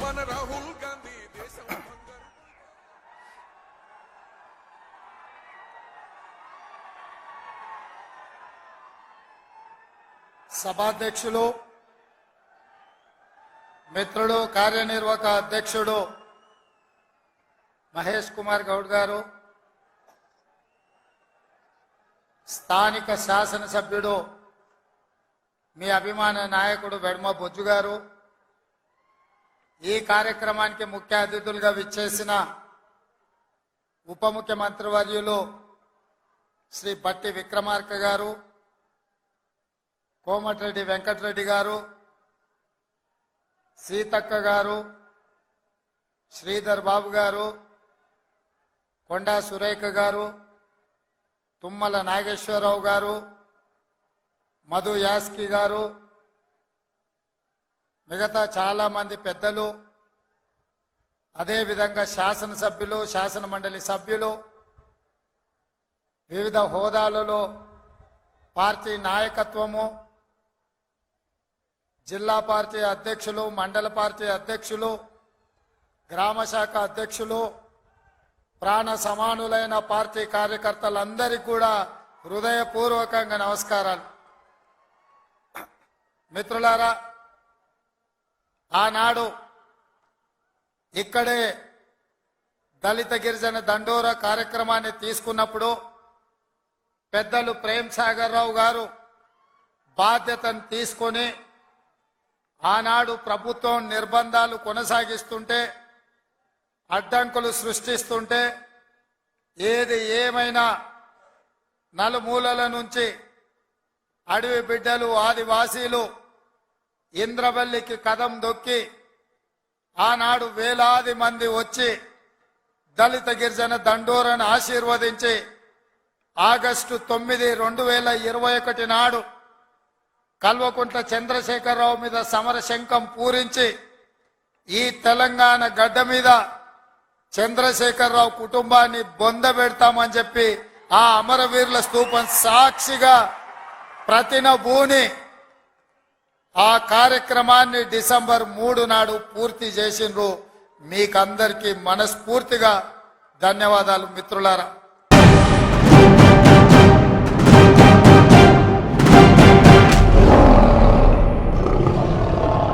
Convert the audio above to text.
మన రాహుల్ గాంధీ దేశం సభాధ్యక్షులు మిత్రుడు కార్యనిర్వాహక అధ్యక్షుడు మహేష్ కుమార్ గౌడ్ గారు, స్థానిక శాసనసభ్యుడు మీ అభిమాన నాయకుడు వెడ్మ బొజ్జు గారు, ఈ కార్యక్రమానికి ముఖ్య అతిథులుగా విచ్చేసిన ఉప ముఖ్యమంత్రి వర్యులు శ్రీ బట్టి విక్రమార్క గారు, కోమటిరెడ్డి వెంకటరెడ్డి గారు, సీతక్క గారు, శ్రీధర్ బాబు గారు, కొండా సురేఖ గారు, తుమ్మల నాగేశ్వరరావు గారు, మధు యాస్కి గారు, మిగతా చాలా మంది పెద్దలు, అదేవిధంగా శాసనసభ్యులు, శాసన మండలి సభ్యులు, వివిధ హోదాలలో పార్టీ నాయకత్వము, జిల్లా పార్టీ అధ్యక్షులు, మండల పార్టీ అధ్యక్షులు, గ్రామ శాఖ అధ్యక్షులు, ప్రాణ సమానులైన పార్టీ కార్యకర్తలందరికీ కూడా హృదయపూర్వకంగా నమస్కారాలు. మిత్రులారా, ఆనాడు ఇక్కడే దళిత గిరిజన దండోరా కార్యక్రమాన్ని తీసుకున్నప్పుడు పెద్దలు ప్రేమ్ సాగర్ రావు గారు బాధ్యతను తీసుకొని ఆనాడు ప్రభుత్వం నిర్బంధాలు కొనసాగిస్తుంటే, అడ్డంకులు సృష్టిస్తుంటే, ఏది ఏమైనా నలుమూలల నుంచి అడవి బిడ్డలు, ఆదివాసీలు ఇంద్రవల్లికి కదం దొక్కి ఆనాడు వేలాది మంది వచ్చి దళిత గిరిజన దండోరాను ఆశీర్వదించి ఆగస్టు 9, 2021 నాడు కల్వకుంట్ల చంద్రశేఖరరావు మీద సమర శంఖం పూరించి ఈ తెలంగాణ గడ్డ మీద చంద్రశేఖరరావు కుటుంబాన్ని బొందబెడతామని చెప్పి ఆ అమరవీరుల స్తూపం సాక్షిగా ప్రతినబూని ఆ కార్యక్రమాన్ని డిసెంబర్ 3 నాడు పూర్తి చేసిండ్రు. మీకందరికీ మనస్ఫూర్తిగా ధన్యవాదాలు మిత్రులారా.